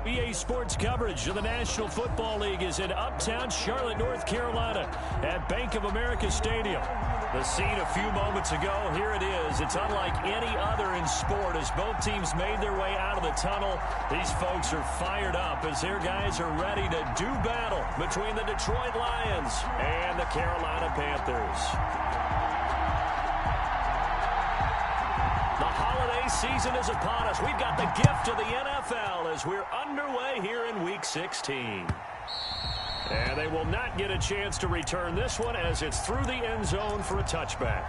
EA Sports coverage of the National Football League is in uptown Charlotte, North Carolina at Bank of America Stadium. The scene a few moments ago, here it is. It's unlike any other in sport as both teams made their way out of the tunnel. These folks are fired up as their guys are ready to do battle between the Detroit Lions and the Carolina Panthers. The holiday season is upon us. We've got the gift of the NFL as we're underway here in Week 16. And they will not get a chance to return this one as it's through the end zone for a touchback.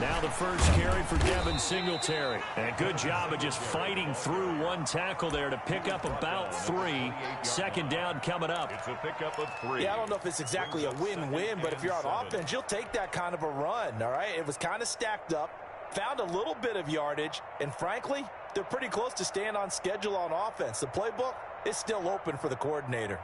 Now the first carry for Devin Singletary. And a good job of just fighting through one tackle there to pick up about 3. Second down coming up. It's a pickup of 3. Yeah, I don't know if it's exactly a win-win, but if you're on offense, you'll take that kind of a run, all right? It was kind of stacked up, found a little bit of yardage, and frankly, they're pretty close to staying on schedule on offense. The playbook is still open for the coordinator.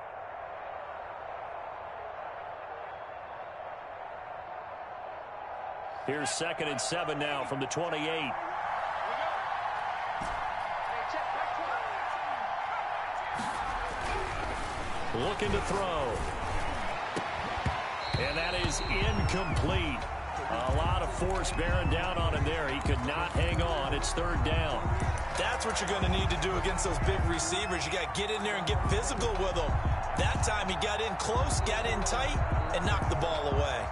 Here's 2nd and 7 now from the 28. Looking to throw. And that is incomplete. A lot of force bearing down on him there. He could not hang on. It's 3rd down. That's what you're going to need to do against those big receivers. You got to get in there and get physical with them. That time he got in close, got in tight, and knocked the ball away.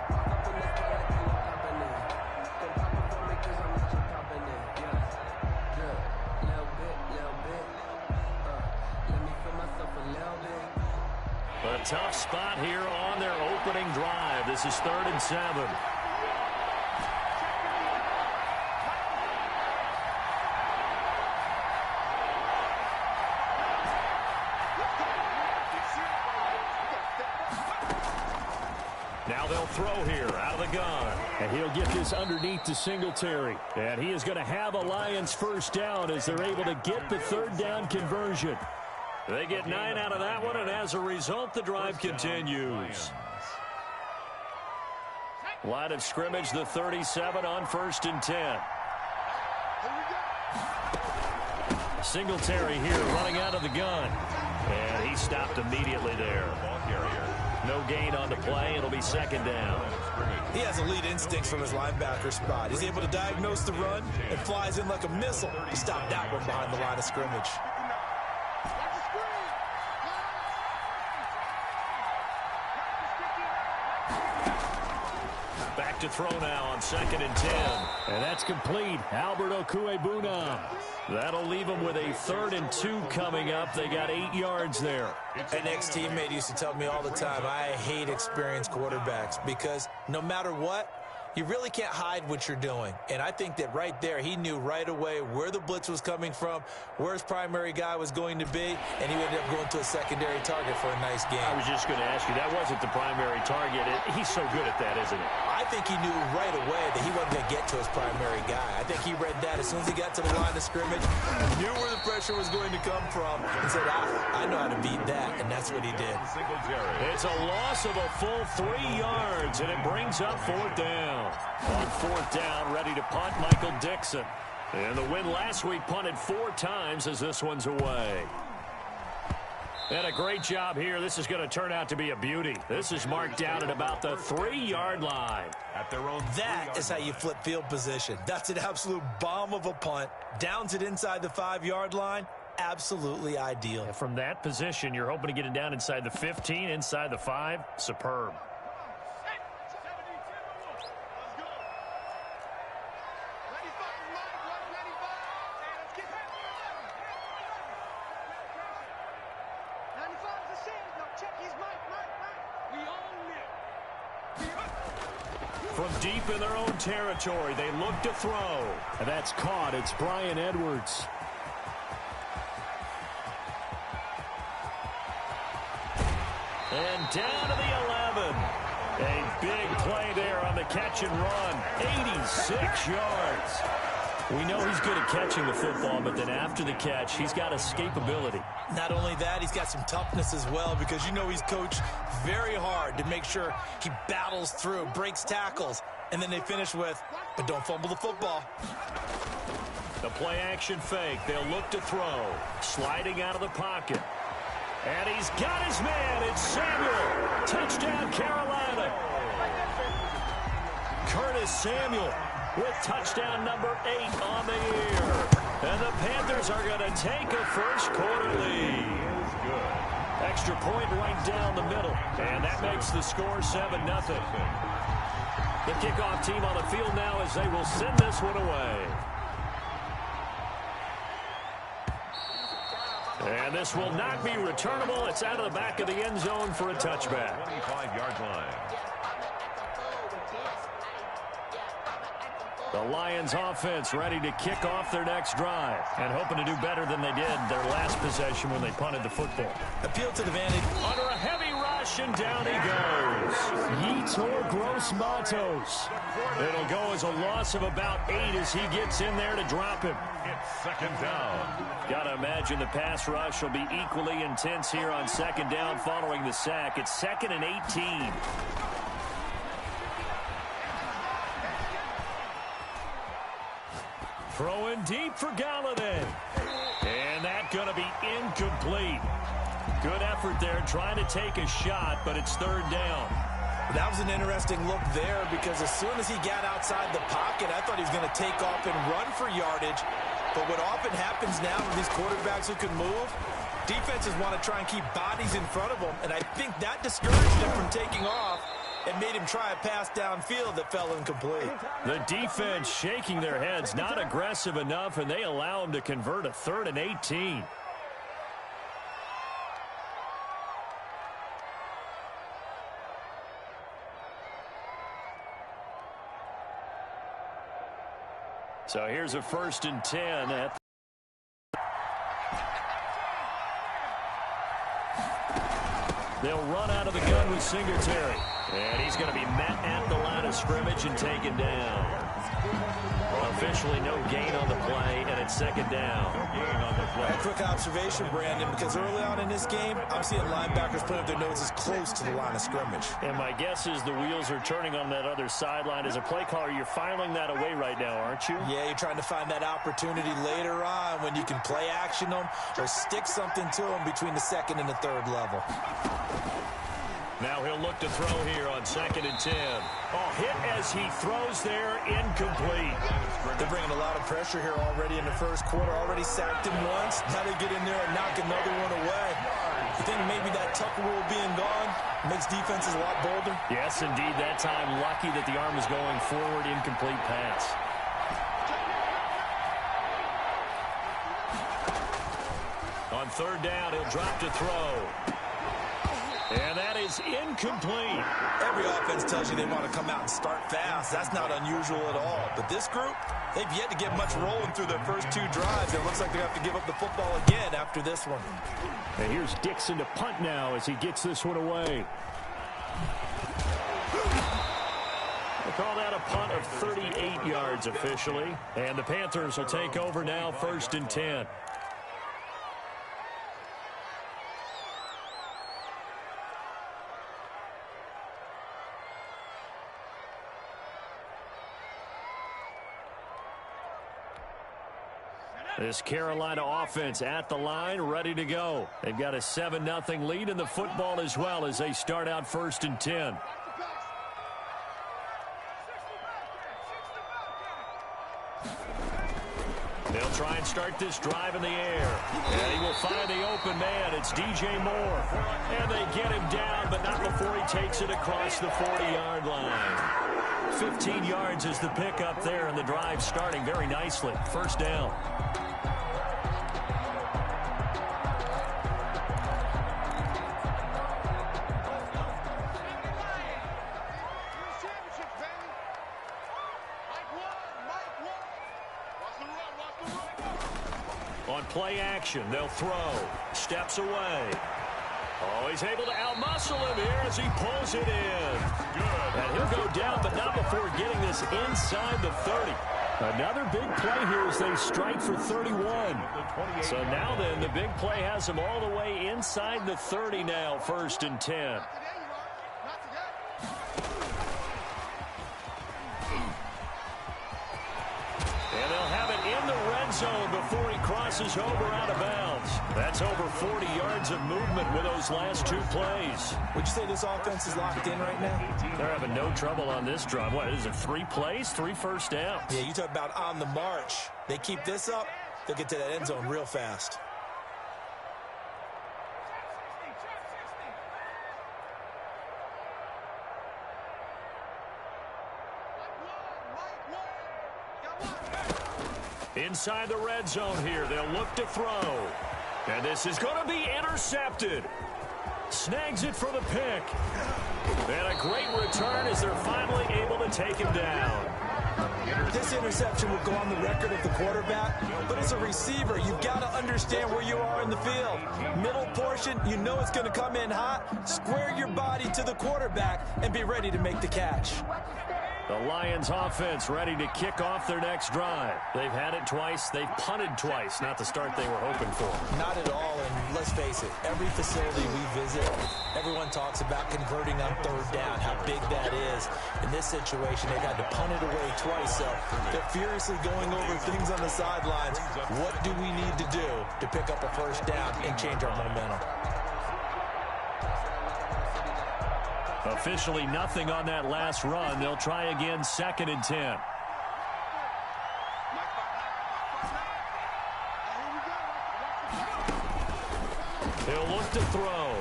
A tough spot here on their opening drive. This is 3rd and 7. Now they'll throw here out of the gun. And he'll get this underneath to Singletary. And he is going to have a Lions first down as they're able to get the 3rd down conversion. They get 9 out of that one, and as a result, the drive continues. Line of scrimmage, the 37 on 1st and 10. Singletary here running out of the gun. And he stopped immediately there. No gain on the play. It'll be 2nd down. He has elite instincts from his linebacker spot. He's able to diagnose the run and flies in like a missile to stop that one behind the line of scrimmage. Back to throw now on 2nd and 10. And that's complete. Albert Okwuegbunam. That'll leave them with a 3rd and 2 coming up. They got 8 yards there. An ex-teammate used to tell me all the time, I hate experienced quarterbacks because no matter what, you really can't hide what you're doing. And I think that right there, he knew right away where the blitz was coming from, where his primary guy was going to be, and he ended up going to a secondary target for a nice game. I was just going to ask you, that wasn't the primary target. He's so good at that, isn't he? I think he knew right away that he wasn't going to get to his primary guy. I think he read that as soon as he got to the line of scrimmage, knew where the pressure was going to come from, and said, I know how to beat that, and that's what he did. It's a loss of a full 3 yards, and it brings up 4th down. On 4th down, ready to punt, Michael Dixon. And the win last week punted 4 times as this one's away. And a great job here. This is going to turn out to be a beauty. This is marked down at about the 3-yard line. At their own. That is how you flip field position. That's an absolute bomb of a punt. Downs it inside the 5-yard line. Absolutely ideal. And from that position, you're hoping to get it down inside the 15, inside the 5. Superb. From deep in their own territory, they look to throw. And that's caught. It's Bryan Edwards. And down to the 11. A big play there on the catch and run. 86 yards. We know he's good at catching the football, but then after the catch, he's got escapability. Not only that, he's got some toughness as well, because you know he's coached very hard to make sure he battles through, breaks tackles, and then they finish with, but don't fumble the football. The play-action fake. They'll look to throw. Sliding out of the pocket. And he's got his man. It's Samuel. Touchdown, Carolina. Curtis Samuel with touchdown number 8 on the year. And the Panthers are going to take a first-quarter lead. Extra point right down the middle. And that makes the score 7-0. The kickoff team on the field now as they will send this one away. And this will not be returnable. It's out of the back of the end zone for a touchback. 25-yard line. The Lions offense ready to kick off their next drive and hoping to do better than they did their last possession when they punted the football. Appeal to the vantage. Under a heavy rush, and down he goes. Yetur Gross-Matos. It'll go as a loss of about 8 as he gets in there to drop him. It's second down. Got to imagine the pass rush will be equally intense here on second down following the sack. It's 2nd and 18. Throwing deep for Galladay. And that going to be incomplete. Good effort there trying to take a shot, but it's 3rd down. That was an interesting look there, because as soon as he got outside the pocket, I thought he was going to take off and run for yardage. But what often happens now with these quarterbacks who can move, defenses want to try and keep bodies in front of them, and I think that discouraged him from taking off and made him try a pass downfield that fell incomplete. The defense shaking their heads, not aggressive enough, and they allow him to convert a 3rd and 18. So here's a 1st and 10 at they'll run out of the gun with Singletary. And he's going to be met at the line of scrimmage and taken down. Officially no gain on the play, and it's 2nd down. No gain on the play. A quick observation, Brandon, because early on in this game, I'm seeing linebackers put up their noses close to the line of scrimmage. And my guess is the wheels are turning on that other sideline. As a play caller, you're filing that away right now, aren't you? Yeah, you're trying to find that opportunity later on when you can play action them or stick something to them between the 2nd and the 3rd level. Now he'll look to throw here on 2nd and 10. Oh, hit as he throws there, incomplete. They're bringing a lot of pressure here already in the first quarter. Already sacked him once. Now they get in there and knock another one away. You think maybe that Tucker rule being gone makes defenses a lot bolder? Yes, indeed. That time, lucky that the arm was going forward, incomplete pass. On 3rd down, he'll drop to throw. And that is incomplete. Every offense tells you they want to come out and start fast. That's not unusual at all. But this group, they've yet to get much rolling through their first 2 drives. It looks like they have to give up the football again after this one. And here's Dixon to punt now as he gets this one away. They call that a punt of 38 yards officially. And the Panthers will take over now, 1st and 10. This Carolina offense at the line, ready to go. They've got a 7-0 lead in the football as well as they start out 1st and 10. They'll try and start this drive in the air. And he will find the open man. It's DJ Moore. And they get him down, but not before he takes it across the 40-yard line. 15 yards is the pickup there, and the drive starting very nicely. 1st down. On play action, they'll throw. Steps away. Oh, he's he's able to outmuscle him here as he pulls it in. And he'll go down, but not before getting this inside the 30. Another big play here as they strike for 31. So now then, the big play has them all the way inside the 30 now, 1st and 10. And they'll have it in the red zone before he crosses over out of bounds. That's over 40 yards of movement with those last 2 plays. Would you say this offense is locked in right now? They're having no trouble on this drive. What, is it 3 plays, 3 first downs? Yeah, you talk about on the march. They keep this up, they'll get to that end zone real fast. Inside the red zone here, they'll look to throw. And this is going to be intercepted. Snags it for the pick. And a great return as they're finally able to take him down. This interception will go on the record of the quarterback, but as a receiver, you've got to understand where you are in the field. Middle portion, you know it's going to come in hot. Square your body to the quarterback and be ready to make the catch. The Lions offense ready to kick off their next drive. They've had it twice. They've punted twice. Not the start they were hoping for. Not at all, and let's face it, every facility we visit, everyone talks about converting on 3rd down, how big that is. In this situation, they've had to punt it away twice, so they're furiously going over things on the sidelines. What do we need to do to pick up a 1st down and change our momentum? Officially nothing on that last run. They'll try again, 2nd and 10. He'll look to throw.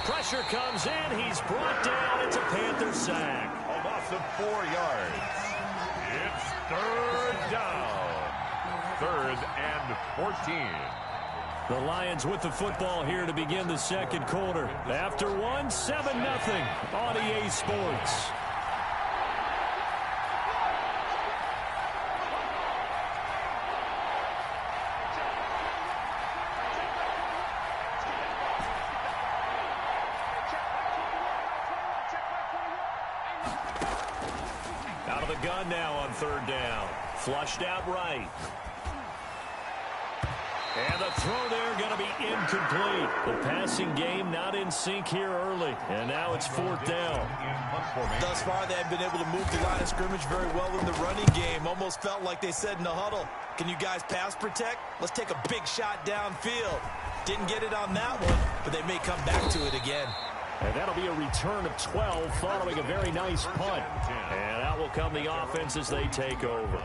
Pressure comes in. He's brought down. It's a Panther sack. A loss of 4 yards. It's 3rd down. 3rd and 14. The Lions with the football here to begin the 2nd quarter. After 1, 7-0 on EA Sports. Out of the gun now on 3rd down. Flushed out right. And the throw there going to be incomplete. The passing game not in sync here early. And now it's 4th down. Thus far, they have been able to move the line of scrimmage very well in the running game. Almost felt like they said in the huddle, can you guys pass protect? Let's take a big shot downfield. Didn't get it on that one, but they may come back to it again. And that'll be a return of 12 following a very nice punt. And out will come the offense as they take over.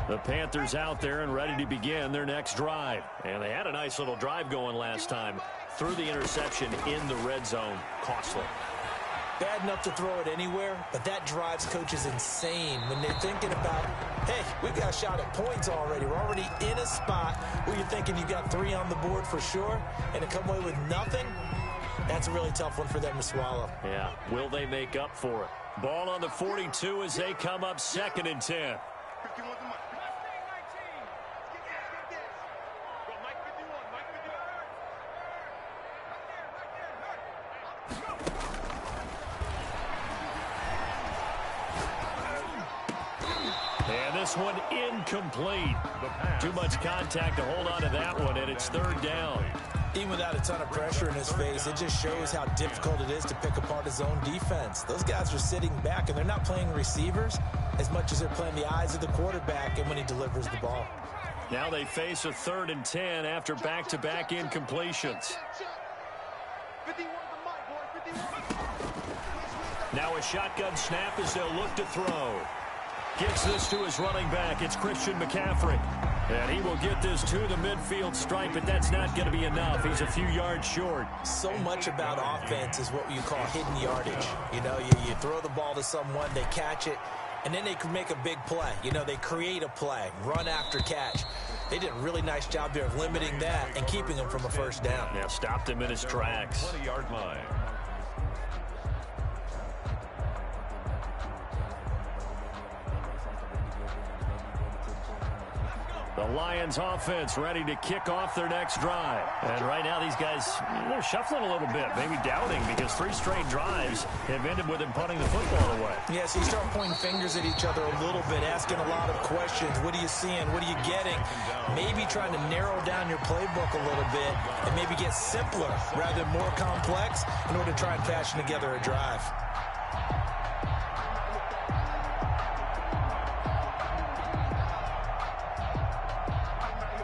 The Panthers out there and ready to begin their next drive. And they had a nice little drive going last time. Threw the interception in the red zone. Costly. Bad enough to throw it anywhere, but that drives coaches insane when they're thinking about, hey, we've got a shot at points already. We're already in a spot where you're thinking you got 3 on the board for sure, and to come away with nothing, that's a really tough one for them to swallow. Yeah, will they make up for it? Ball on the 42 as they come up 2nd and 10. And this one incomplete. Too much contact to hold on to that one, and it's 3rd down. Even without a ton of pressure in his face, it just shows how difficult it is to pick apart his own defense. Those guys are sitting back, and they're not playing receivers as much as they're playing the eyes of the quarterback and when he delivers the ball. Now they face a 3rd and 10 after back-to-back incompletions. Now a shotgun snap as they'll look to throw. Gets this to his running back. It's Christian McCaffrey. And he will get this to the midfield stripe, but that's not going to be enough. He's a few yards short. So much about offense is what you call hidden yardage. You know, you throw the ball to someone, they catch it, and then they can make a big play. You know, they create a play, run after catch. They did a really nice job there of limiting that and keeping him from a 1st down. Yeah, stopped him in his tracks. 20-yard line. The Lions offense ready to kick off their next drive. And right now these guys, they're shuffling a little bit, maybe doubting, because 3 straight drives have ended with them punting the football away. Yeah, so you start pointing fingers at each other a little bit, asking a lot of questions. What are you seeing? What are you getting? Maybe trying to narrow down your playbook a little bit and maybe get simpler rather than more complex in order to try and fashion together a drive.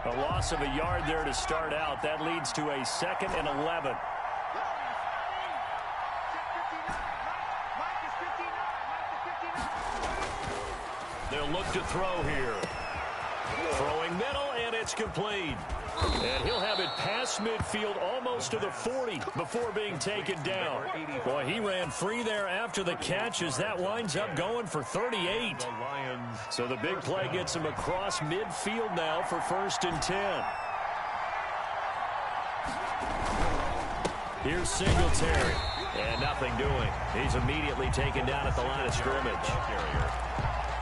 A loss of a yard there to start out. That leads to a 2nd and 11. They'll look to throw here. Throwing middle, and it's complete. And he'll have it past midfield almost to the 40 before being taken down. Boy, he ran free there after the catch as that winds up going for 38. So the big play gets him across midfield now for 1st and 10. Here's Singletary. And nothing doing. He's immediately taken down at the line of scrimmage.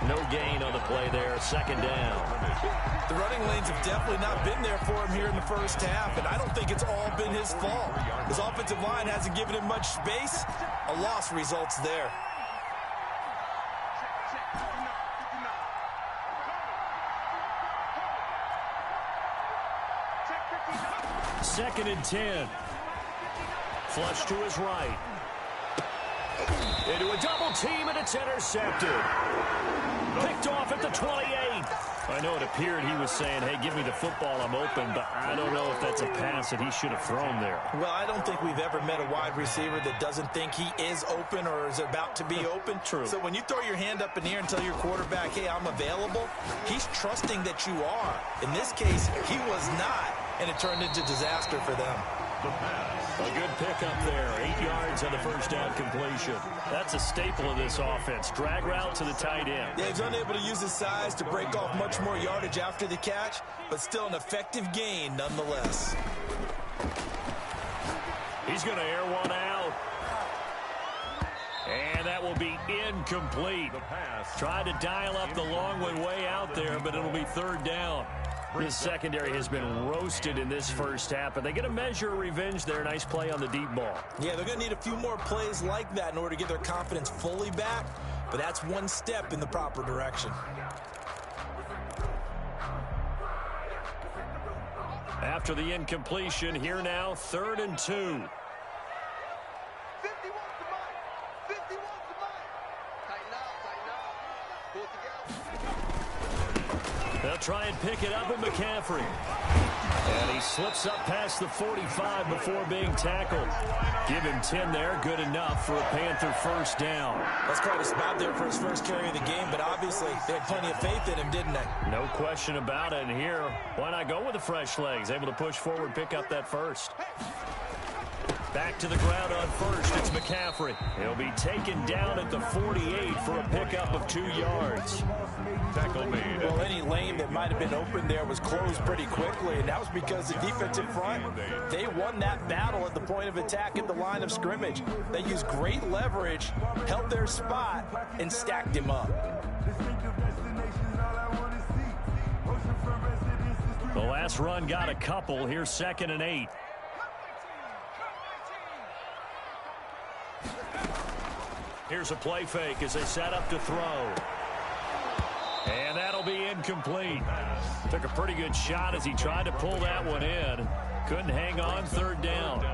No gain on the play there. 2nd down. The running lanes have definitely not been there for him here in the first half, and I don't think it's all been his fault. His offensive line hasn't given him much space. A loss results there. Second and 10. Flush to his right. Into a double team, and it's intercepted. Picked off at the 28. I know it appeared he was saying, hey, give me the football, I'm open, but I don't know if that's a pass that he should have thrown there. Well, I don't think we've ever met a wide receiver that doesn't think he is open or is about to be open. True. So when you throw your hand up in the air and tell your quarterback, hey, I'm available, he's trusting that you are. In this case, he was not, and it turned into disaster for them. A good pickup there. 8 yards on the first down completion. That's a staple of this offense. Drag route to the tight end. Yeah, he's unable to use his size to break off much more yardage after the catch, but still an effective gain nonetheless. He's going to air one out. And that will be incomplete. Tried to dial up the long one way out there, but it'll be 3rd down. This secondary has been roasted in this first half, but they get a measure of revenge there. Nice play on the deep ball. Yeah, they're going to need a few more plays like that in order to get their confidence fully back, but that's one step in the proper direction. After the incompletion, here now, 3rd and 2. They'll try and pick it up with McCaffrey. And he slips up past the 45 before being tackled. Give him 10 there. Good enough for a Panther first down. That's quite a spot there for his first carry of the game, but obviously they had plenty of faith in him, didn't they? No question about it. And here, why not go with the fresh legs? Able to push forward, pick up that first. Back to the ground on first. It's McCaffrey. He'll be taken down at the 48 for a pickup of 2 yards. Tackle made. Well, any lane that might have been open there was closed pretty quickly, and that was because the defensive front, they won that battle at the point of attack at the line of scrimmage. They used great leverage, held their spot, and stacked him up. The last run got a couple. Here's 2nd and 8. Here's a play fake as they set up to throw. And that'll be incomplete. Took a pretty good shot as he tried to pull that one in. Couldn't hang on. 3rd down.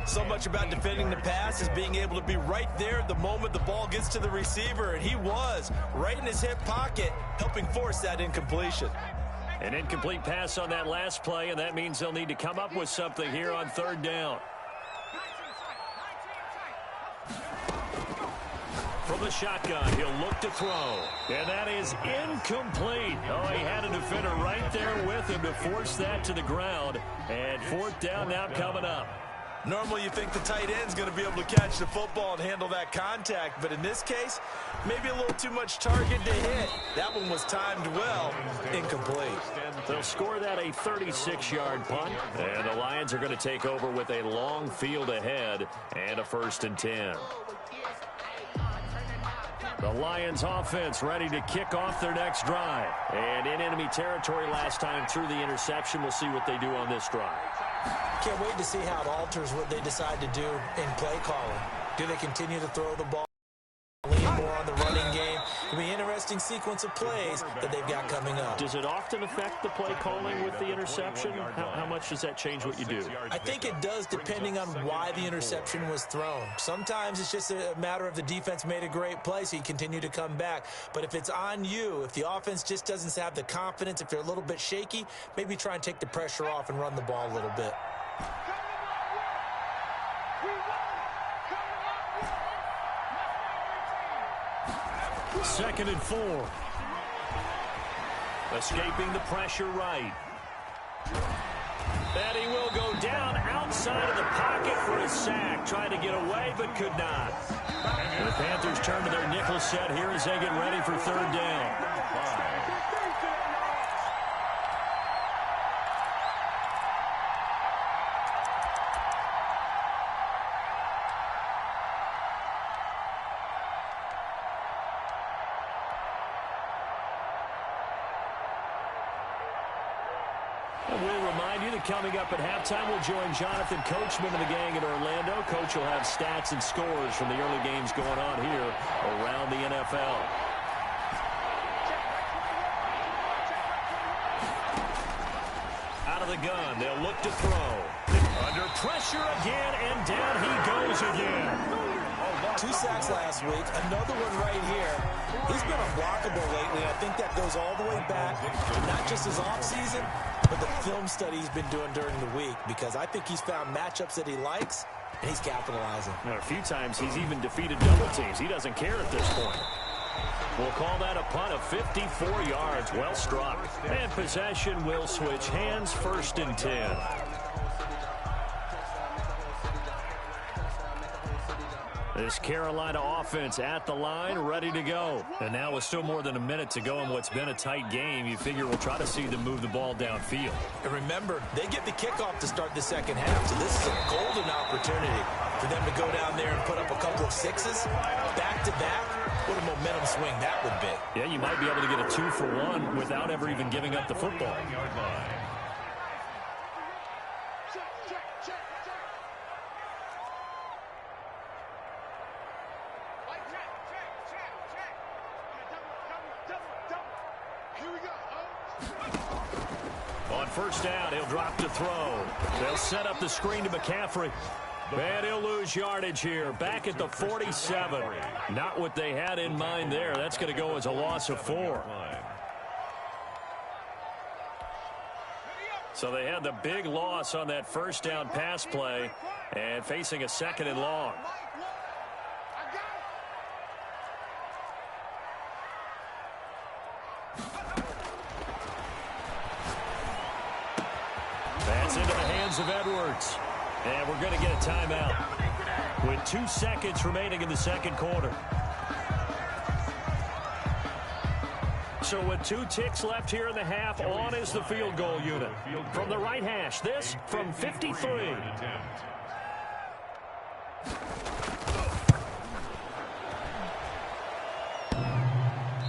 So much about defending the pass is being able to be right there at the moment the ball gets to the receiver, and he was right in his hip pocket, helping force that incompletion. An incomplete pass on that last play, and that means they'll need to come up with something here on 3rd down. From the shotgun, he'll look to throw. And that is incomplete. Oh, he had a defender right there with him to force that to the ground. And 4th down now coming up. Normally you think the tight end's going to be able to catch the football and handle that contact, but in this case, maybe a little too much target to hit. That one was timed well, incomplete. They'll score that a 36-yard punt, and the Lions are going to take over with a long field ahead and a 1st and 10. The Lions offense ready to kick off their next drive. And in enemy territory last time through the interception. We'll see what they do on this drive. Can't wait to see how it alters what they decide to do in play calling. Do they continue to throw the ball, lean more on the running game? It'll be an interesting sequence of plays that they've got coming up. Does it often affect the play calling with the interception? How much does that change what you do? I think it does, depending on why the interception was thrown. Sometimes it's just a matter of the defense made a great play, so you continue to come back. But if it's on you, if the offense just doesn't have the confidence, if they're a little bit shaky, maybe try and take the pressure off and run the ball a little bit. Second and 4. Escaping the pressure right. And he will go down outside of the pocket for a sack. Tried to get away, but could not. And the Panthers turn to their nickel set here as they get ready for third down. We'll remind you that coming up at halftime, we'll join Jonathan Coachman and the gang in Orlando. Coach will have stats and scores from the early games going on here around the NFL. Out of the gun, they'll look to throw. Under pressure again, and down he goes again. 2 sacks last week, another one right here. He's been unblockable lately. I think that goes all the way back, not just his offseason, but the film study he's been doing during the week, because I think he's found matchups that he likes, and he's capitalizing. Now, a few times he's even defeated double teams. He doesn't care at this point. We'll call that a punt of 54 yards. Well struck. And possession will switch hands, 1st and 10. This Carolina offense at the line, ready to go. And now with still more than a minute to go in what's been a tight game, you figure we'll try to see them move the ball downfield. And remember, they get the kickoff to start the second half, so this is a golden opportunity for them to go down there and put up a couple of sixes back-to-back. What a momentum swing that would be. Yeah, you might be able to get a 2-for-1 without ever even giving up the football. On first down, he'll drop to throw. They'll set up the screen to McCaffrey. And he'll lose yardage here. Back at the 47. Not what they had in mind there. That's going to go as a loss of 4. So they had the big loss on that first down pass play and facing a 2nd and long. That's into the hands of Edwards. And we're going to get a timeout with 2 seconds remaining in the second quarter. So with 2 ticks left here in the half, on is the field goal unit. From the right hash, this from 53.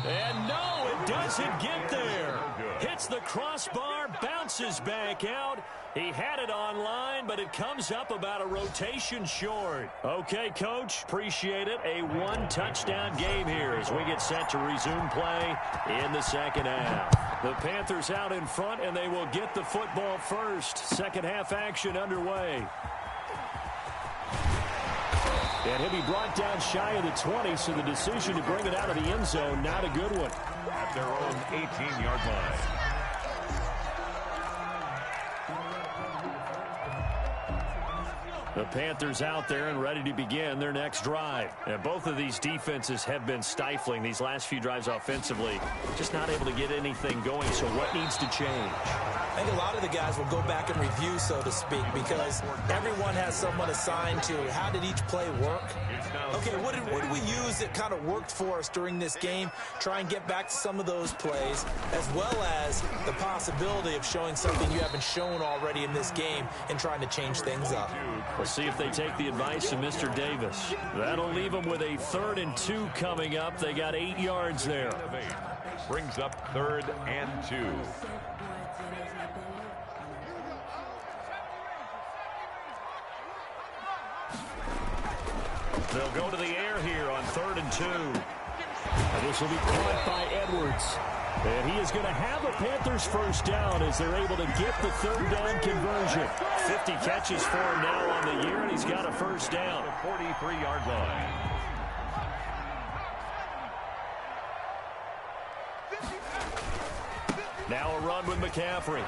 And no, it doesn't get there. Hits the crossbar, bounces back out. He had it online, but it comes up about a rotation short. Okay, Coach, appreciate it. A 1-touchdown game here as we get set to resume play in the second half. The Panthers out in front, and they will get the football first. Second half action underway. And he'll be brought down shy of the 20, so the decision to bring it out of the end zone, not a good one. At their own 18-yard line. The Panthers out there and ready to begin their next drive. And both of these defenses have been stifling these last few drives offensively. Just not able to get anything going, so what needs to change? I think a lot of the guys will go back and review, so to speak, because everyone has someone assigned to how did each play work. Okay, what did we use that kind of worked for us during this game? Try and get back to some of those plays, as well as the possibility of showing something you haven't shown already in this game and trying to change things up. We'll see if they take the advice of Mr. Davis. That'll leave them with a 3rd and 2 coming up. They got 8 yards there. Brings up 3rd and 2. They'll go to the air here on 3rd and 2. And this will be caught by Edwards. And he is going to have a Panthers first down as they're able to get the 3rd down conversion. 50 catches for him now on the year, and he's got a first down. The 43-yard line. Now a run with McCaffrey.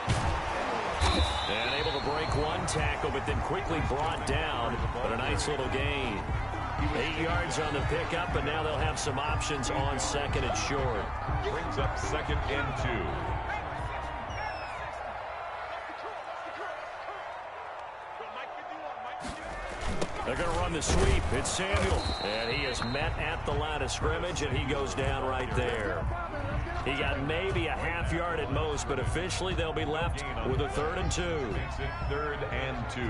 And able to break one tackle, but then quickly brought down. But a nice little gain. 8 yards on the pickup, and now they'll have some options on 2nd and short. Brings up 2nd and 2. They're going to run the sweep. It's Samuel. And he is met at the line of scrimmage, and he goes down right there. He got maybe a half yard at most, but officially they'll be left with a 3rd and 2. 3rd and 2.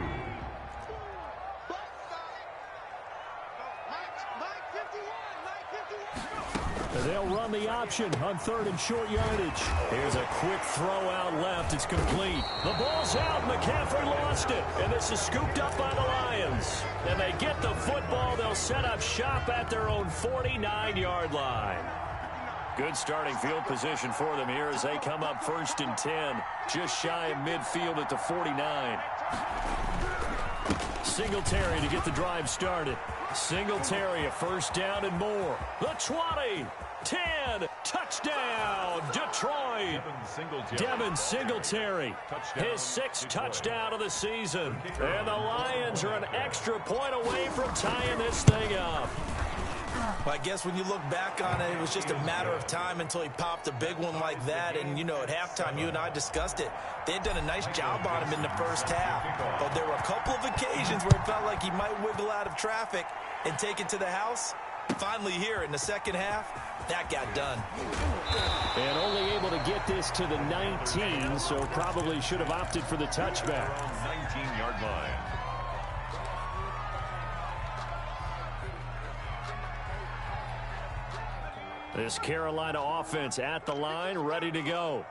They'll run the option on 3rd and short yardage. Here's a quick throw out left. It's complete. The ball's out. McCaffrey lost it. And this is scooped up by the Lions. And they get the football. They'll set up shop at their own 49-yard line. Good starting field position for them here as they come up 1st and 10. Just shy of midfield at the 49. Singletary to get the drive started. Singletary, a first down and more. The 20, 10, touchdown, Detroit. Devin Singletary, his 6th touchdown of the season. And the Lions are an extra point away from tying this thing up. Well, I guess when you look back on it, it was just a matter of time until he popped a big one like that. And, you know, at halftime, you and I discussed it. They had done a nice job on him in the first half. But there were a couple of occasions where it felt like he might wiggle out of traffic and take it to the house. Finally here in the second half, that got done. And only able to get this to the 19, so probably should have opted for the touchback. 19-yard line. This Carolina offense at the line, ready to go.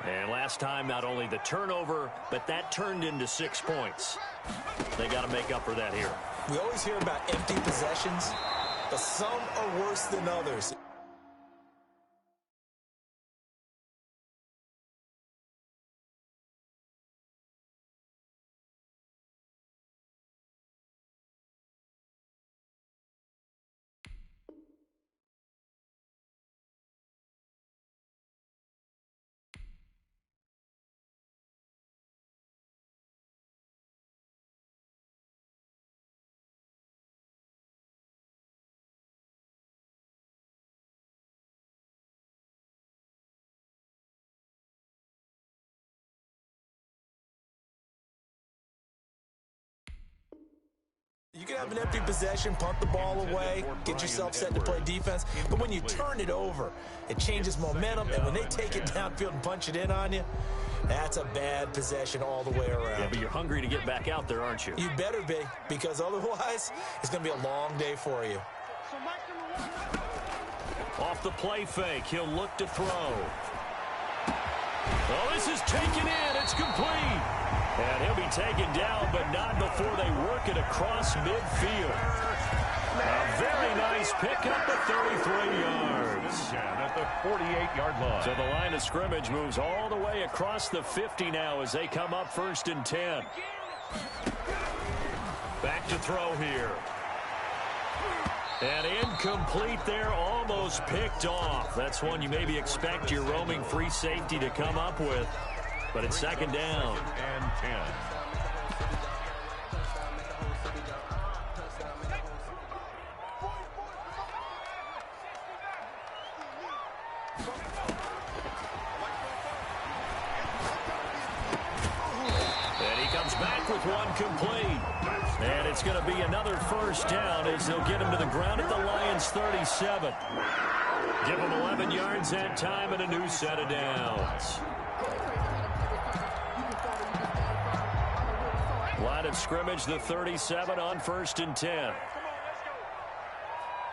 And last time, not only the turnover, but that turned into 6 points. They got to make up for that here. We always hear about empty possessions, but some are worse than others. You can have an empty possession, punt the ball away, get yourself set to play defense. But when you turn it over, it changes momentum. And when they take it downfield and punch it in on you, that's a bad possession all the way around. Yeah, but you're hungry to get back out there, aren't you? You better be, because otherwise it's going to be a long day for you. Off the play fake, he'll look to throw. Oh, this is taken in. It's complete. And he'll be taken down, but not before they work it across midfield. A very nice pickup of 33 yards. At the 48-yard line. So the line of scrimmage moves all the way across the 50 now as they come up 1st and 10. Back to throw here. And incomplete there, almost picked off. That's one you maybe expect your roaming free safety to come up with. But it's 2nd down. And 10. And he comes back with one complete. And it's going to be another first down as they'll get him to the ground at the Lions' 37. Give him 11 yards that time and a new set of downs. line of scrimmage, the 37 on 1st and 10.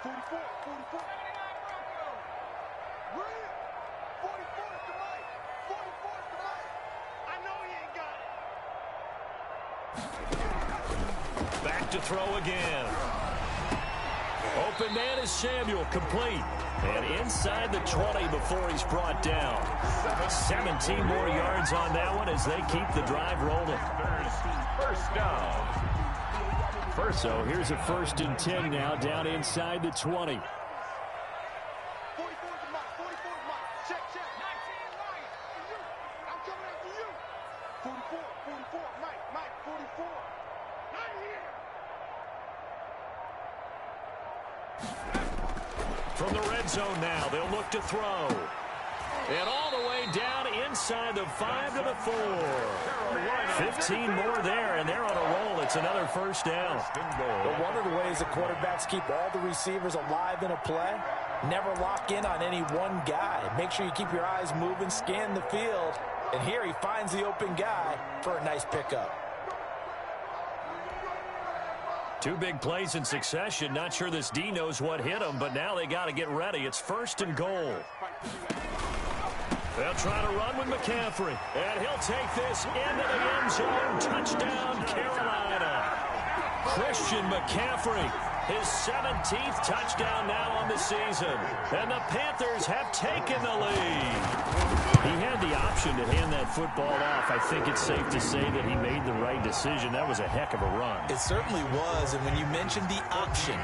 44, 44. William, 44 is the mic. 44 is the mic. I know he ain't got it. Back to throw again. Open man is Samuel, complete. And inside the 20 before he's brought down. 17 more yards on that one as they keep the drive rolling. First down. So here's a 1st and 10 now down inside the 20. 44 is the mic. 44 is the mic. Check, check. 19 Lions. I'm coming after you. 44, 44. Mike, 44. Not here. From the red zone now, they'll look to throw. And all the way down inside the 5 to the 4. 15 more there, and they're on a roll. It's another 1st down. But one of the ways the quarterbacks keep all the receivers alive in a play, never lock in on any one guy. Make sure you keep your eyes moving, scan the field. And here he finds the open guy for a nice pickup. 2 big plays in succession. Not sure this D knows what hit him, but now they got to get ready. It's 1st and goal. They'll try to run with McCaffrey, and he'll take this into the end zone. Touchdown, Carolina. Christian McCaffrey, his 17th touchdown now on the season. And the Panthers have taken the lead. He had the option to hand that football off. I think it's safe to say that he made the right decision. That was a heck of a run. It certainly was, and when you mentioned the option,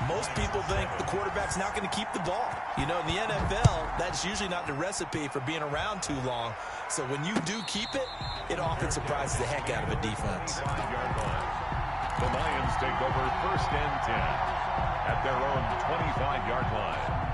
most people think the quarterback's not going to keep the ball. You know, in the NFL, that's usually not the recipe for being around too long. So when you do keep it, it often surprises the heck out of a defense. The Lions take over 1st and 10 at their own 25-yard line.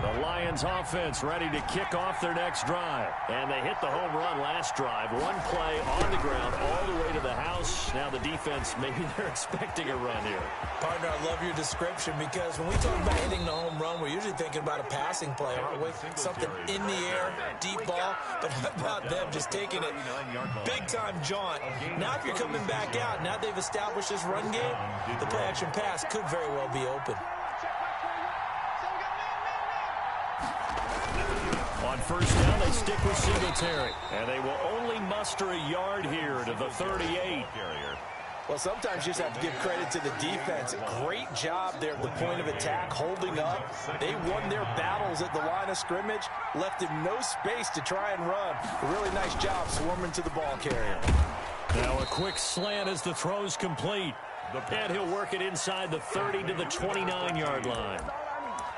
The Lions offense ready to kick off their next drive. And they hit the home run last drive. One play on the ground all the way to the house. Now the defense, maybe they're expecting a run here. Partner, I love your description because when we talk about hitting the home run, we're usually thinking about a passing play, aren't we? Something in the air, deep ball. But how about them just taking it big-time jaunt? Now if you're coming back out, now they've established this run game, the play-action pass could very well be open. On 1st down, they stick with Singletary. And they will only muster a yard here to the 38. Well, sometimes you just have to give credit to the defense. Great job there at the point of attack, holding up. They won their battles at the line of scrimmage, left him no space to try and run. A really nice job swarming to the ball carrier. Now a quick slant as the throw's complete. And he'll work it inside the 30 to the 29-yard line.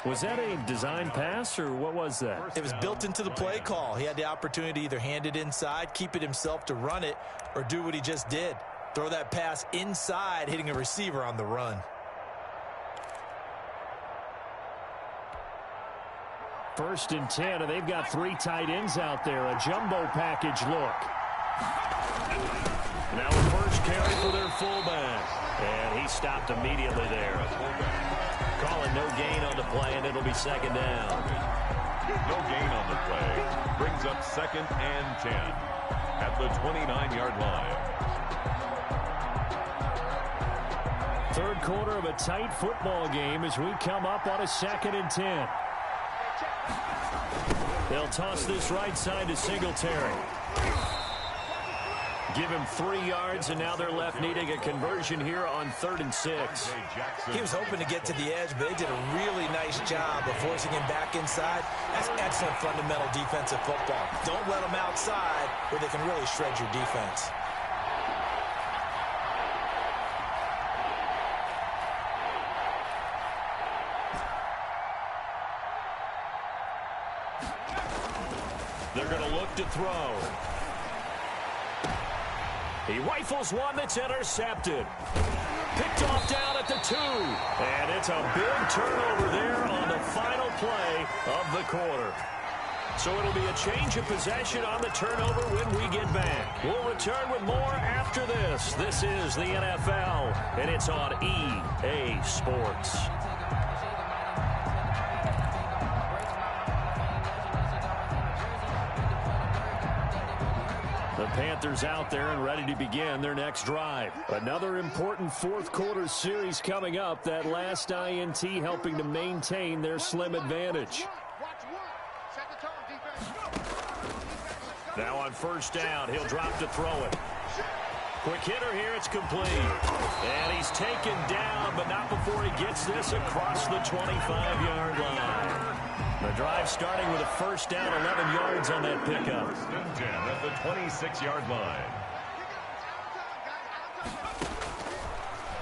Was that a design pass, or what was that? It was built into the play call. He had the opportunity to either hand it inside, keep it himself to run it, or do what he just did. Throw that pass inside, hitting a receiver on the run. First and 10, and they've got 3 tight ends out there. A jumbo package look. Now a first carry for their fullback. And he stopped immediately there. Calling no gain on the play, and it'll be 2nd down. No gain on the play. Brings up 2nd and 10 at the 29-yard line. 3rd quarter of a tight football game as we come up on a 2nd and 10. They'll toss this right side to Singletary. Give him 3 yards, and now they're left needing a conversion here on 3rd and 6. He was hoping to get to the edge, but they did a really nice job of forcing him back inside. That's excellent fundamental defensive football. Don't let them outside where they can really shred your defense. They're going to look to throw. He rifles one that's intercepted. Picked off down at the 2. And it's a big turnover there on the final play of the quarter. So it'll be a change of possession on the turnover when we get back. We'll return with more after this. This is the NFL, and it's on EA Sports. Panthers out there and ready to begin their next drive. Another important fourth quarter series coming up. That last INT helping to maintain their slim advantage. Now on first down, he'll drop to throw it. Quick hitter here, it's complete. And he's taken down, but not before he gets this across the 25-yard line. The drive starting with a first down, 11 yards on that pickup. First and 10 at the 26-yard line.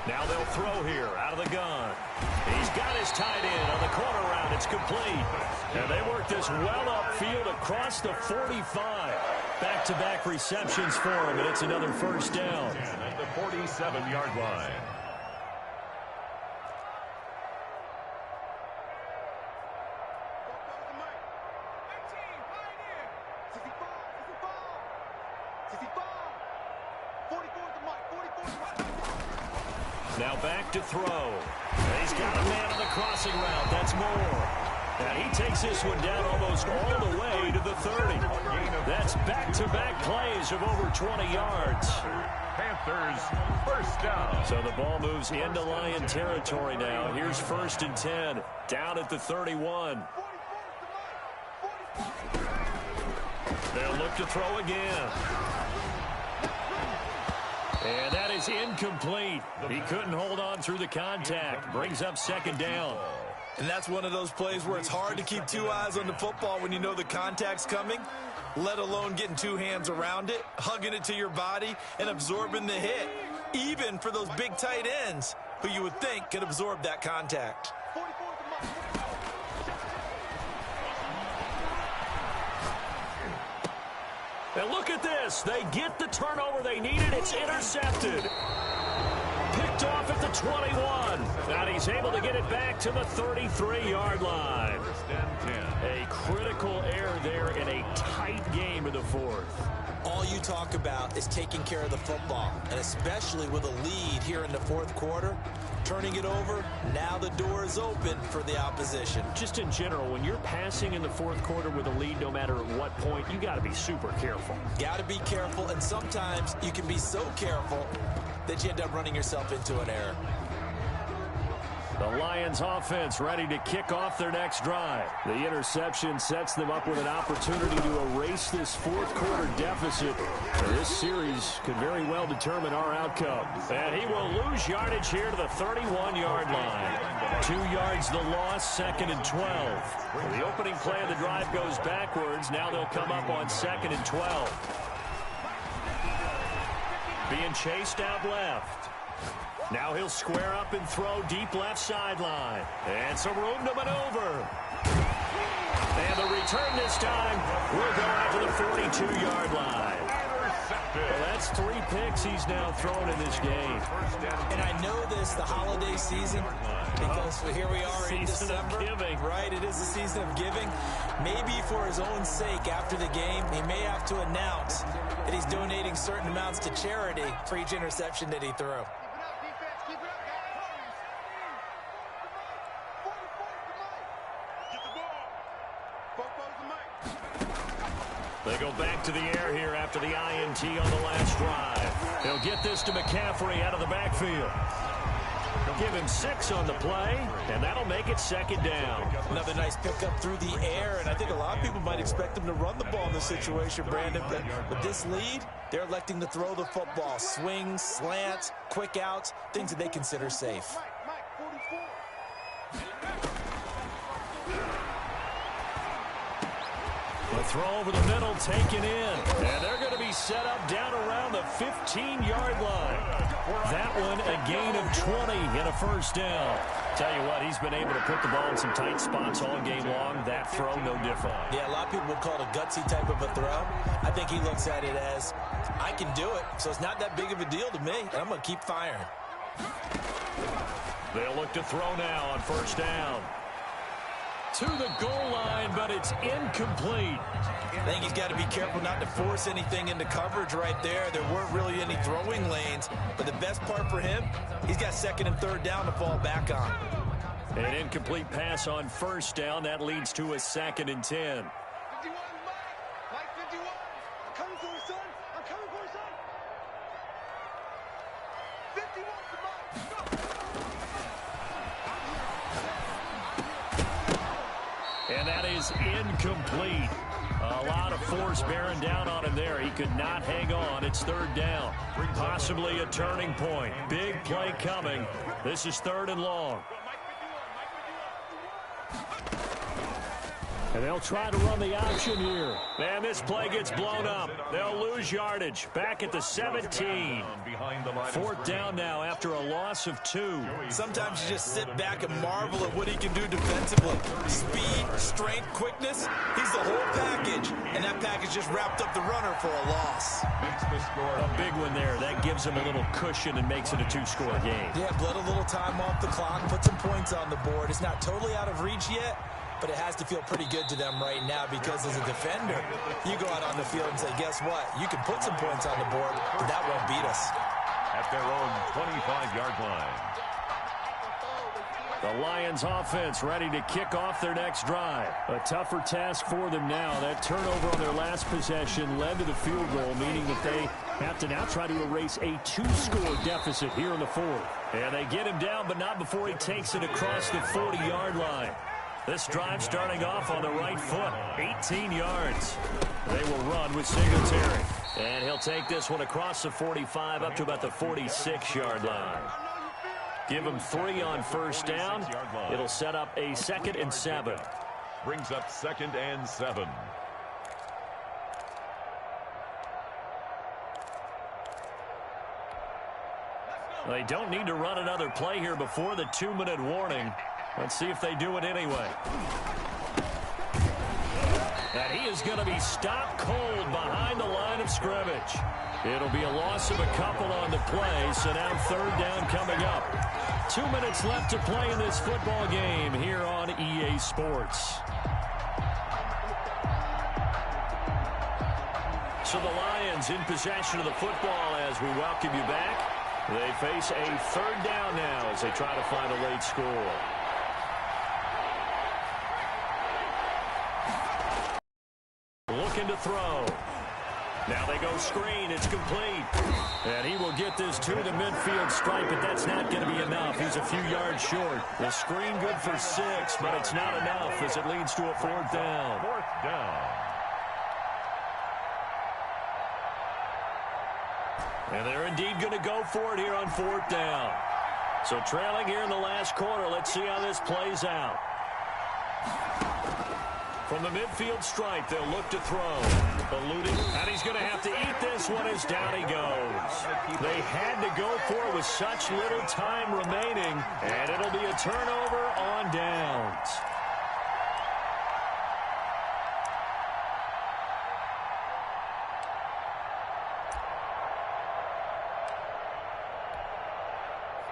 Now they'll throw here out of the gun. He's got his tight end on the corner route. It's complete. And they work this well upfield across the 45. Back-to-back receptions for him, and it's another first down. At the 47-yard line. Now back to throw. He's got a man on the crossing route. That's Moore. And he takes this one down almost all the way to the 30. That's back-to-back plays of over 20 yards. Panthers first down. So the ball moves into Lion territory now. Here's first and 10. Down at the 31. They'll look to throw again. And that is incomplete. He couldn't hold on through the contact. Brings up second down. And that's one of those plays where it's hard to keep two eyes on the football when you know the contact's coming, let alone getting two hands around it, hugging it to your body, and absorbing the hit, even for those big tight ends who you would think could absorb that contact. And look at this. They get the turnover they needed. It's intercepted. Picked off at the 21. And he's able to get it back to the 33-yard line. First and 10. A critical error there in a tight game in the fourth. All you talk about is taking care of the football, and especially with a lead here in the fourth quarter, turning it over, now the door is open for the opposition. Just in general, when you're passing in the fourth quarter with a lead, no matter at what point, you got to be super careful. Got to be careful, and sometimes you can be so careful that you end up running yourself into an error. The Lions offense ready to kick off their next drive. The interception sets them up with an opportunity to erase this fourth quarter deficit. This series could very well determine our outcome. And he will lose yardage here to the 31-yard line. 2 yards the loss, second and 12. The opening play of the drive goes backwards. Now they'll come up on second and 12. Being chased out left. Now he'll square up and throw deep left sideline. And some room to maneuver. And the return this time will go out to the 42-yard line. Well, that's 3 picks he's now thrown in this game. And I know this, the holiday season, because here we are in December. Giving. Right, it is the season of giving. Maybe for his own sake after the game, he may have to announce that he's donating certain amounts to charity for each interception that he threw. They go back to the air here after the INT on the last drive. They'll get this to McCaffrey out of the backfield. They'll give him 6 on the play, and that'll make it second down. Another nice pickup through the air, and I think a lot of people might expect him to run the ball in this situation, Brandon, but with this lead, they're electing to throw the football. Swings, slants, quick outs, things that they consider safe. The throw over the middle taken in. And they're going to be set up down around the 15-yard line. That one a gain of 20 and a first down. Tell you what, he's been able to put the ball in some tight spots all game long. That throw, no different. Yeah, a lot of people would call it a gutsy type of a throw. I think he looks at it as, I can do it, so it's not that big of a deal to me, and I'm going to keep firing. They'll look to throw now on first down. To the goal line, but it's incomplete. I think he's got to be careful not to force anything into coverage right there. There weren't really any throwing lanes, but the best part for him, he's got second and third down to fall back on. An incomplete pass on first down. That leads to a second and 10. 51, Mike 51. I'm coming for you, son. I'm coming for you, son. 51 to mine. And that is incomplete. A lot of force bearing down on him there. He could not hang on. It's third down. Possibly a turning point. Big play coming. This is third and long. And they'll try to run the option here. And this play gets blown up. They'll lose yardage. Back at the 17. Fourth down now after a loss of 2. Sometimes you just sit back and marvel at what he can do defensively. Speed, strength, quickness. He's the whole package. And that package just wrapped up the runner for a loss. A big one there. That gives him a little cushion and makes it a 2-score game. Yeah, bled a little time off the clock, put some points on the board. It's not totally out of reach yet, but it has to feel pretty good to them right now because as a defender, you go out on the field and say, guess what? You can put some points on the board, but that won't beat us. At their own 25-yard line. The Lions offense ready to kick off their next drive. A tougher task for them now. That turnover on their last possession led to the field goal, meaning that they have to now try to erase a 2-score deficit here in the fourth. And they get him down, but not before he takes it across the 40-yard line. This drive starting off on the right foot, 18 yards. They will run with Singletary. And he'll take this one across the 45 up to about the 46-yard line. Give him 3 on first down. It'll set up a 2nd and 7. Brings up 2nd and 7. They don't need to run another play here before the 2-minute warning. Let's see if they do it anyway. And he is going to be stopped cold behind the line of scrimmage. It'll be a loss of a couple on the play, so now third down coming up. 2 minutes left to play in this football game here on EA Sports. So the Lions in possession of the football as we welcome you back. They face a third down now as they try to find a late score. Looking to throw. Now they go screen. It's complete. And he will get this to the midfield stripe, but that's not going to be enough. He's a few yards short. The screen good for 6, but it's not enough as it leads to a fourth down. Fourth down. And they're indeed going to go for it here on fourth down. So trailing here in the last quarter. Let's see how this plays out. From the midfield stripe, they'll look to throw. Eluding, and he's going to have to eat this one as down he goes. They had to go for it with such little time remaining, and it'll be a turnover on downs.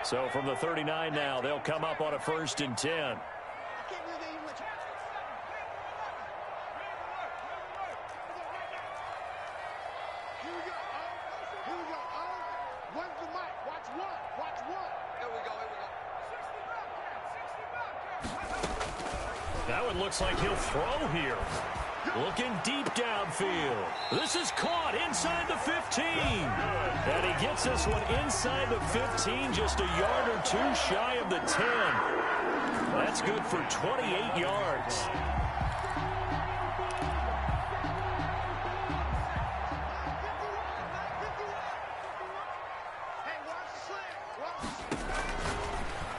So from the 39 now, they'll come up on a 1st and 10. That one looks like he'll throw here. Looking deep downfield. This is caught inside the 15. And he gets this one inside the 15, just a yard or 2 shy of the 10. That's good for 28 yards.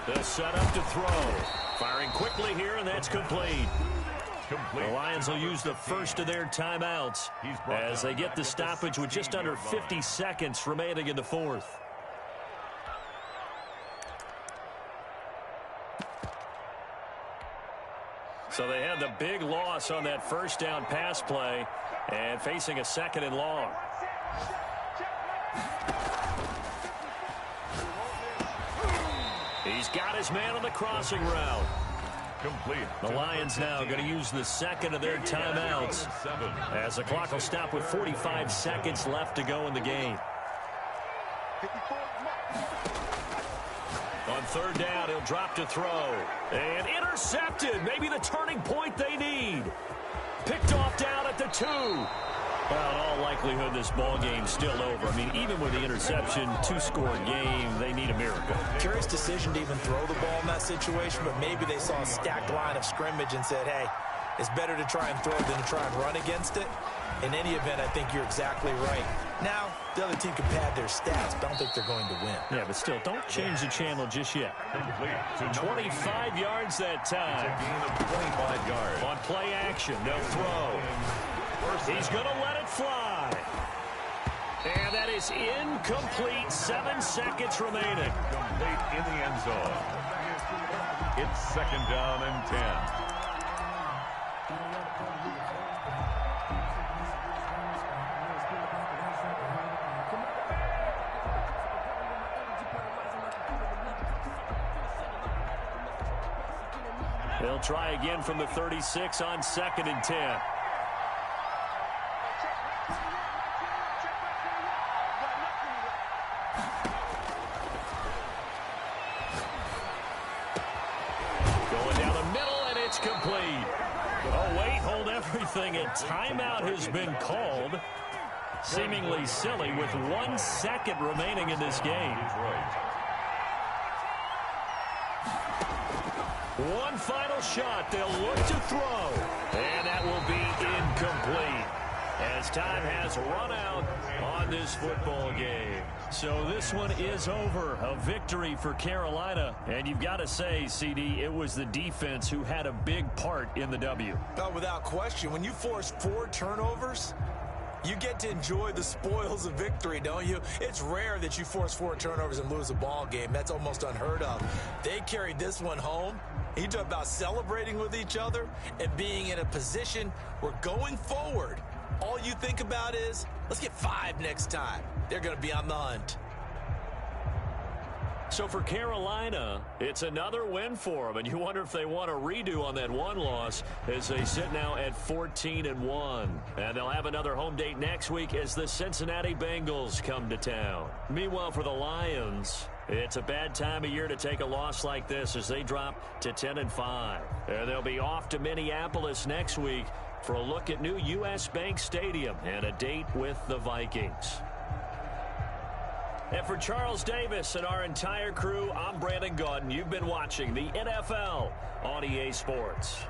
The setup to throw. Firing quickly here, and that's complete. The Lions will use the first of their timeouts as they get the stoppage with just under 50 seconds remaining in the fourth. So they had the big loss on that first down pass play and facing a 2nd and long. He's got his man on the crossing route. Complete. The Lions now going to use the second of their timeouts as the clock will stop with 45 seconds left to go in the game. On third down, he'll drop to throw. And intercepted. Maybe the turning point they need. Picked off down at the 2. Well, in all likelihood, likelihood this ball game's still over. I mean, even with the interception, 2-score game, they need a miracle. Curious decision to even throw the ball in that situation, but maybe they saw a stacked line of scrimmage and said, hey, it's better to try and throw than to try and run against it. In any event, I think you're exactly right. Now, the other team can pad their stats, but I don't think they're going to win. Yeah, but still, don't change the channel just yet. 25 yards that time. Gain of 25 yards. On play action, they'll throw. He's going to let it fly. And that is incomplete. 7 seconds remaining. Complete in the end zone. It's 2nd down and 10. They'll try again from the 36 on 2nd and 10. Going down the middle, and it's complete. Oh, wait, hold everything. A timeout has been called. Seemingly silly with 1 second remaining in this game. One final shot. They'll look to throw. And that will be incomplete as time has run out on this football game. So this one is over. A victory for Carolina. And you've got to say, CD, it was the defense who had a big part in the W. Oh, without question. When you force 4 turnovers, you get to enjoy the spoils of victory, don't you? It's rare that you force 4 turnovers and lose a ball game. That's almost unheard of. They carried this one home. You talk about celebrating with each other and being in a position where going forward, all you think about is, let's get 5 next time. They're going to be on the hunt. So for Carolina, it's another win for them, and you wonder if they want a redo on that one loss as they sit now at 14-1. And they'll have another home date next week as the Cincinnati Bengals come to town. Meanwhile, for the Lions, it's a bad time of year to take a loss like this as they drop to 10-5. And they'll be off to Minneapolis next week for a look at new U.S. Bank Stadium and a date with the Vikings. And for Charles Davis and our entire crew, I'm Brandon Gaudin. You've been watching the NFL on EA Sports.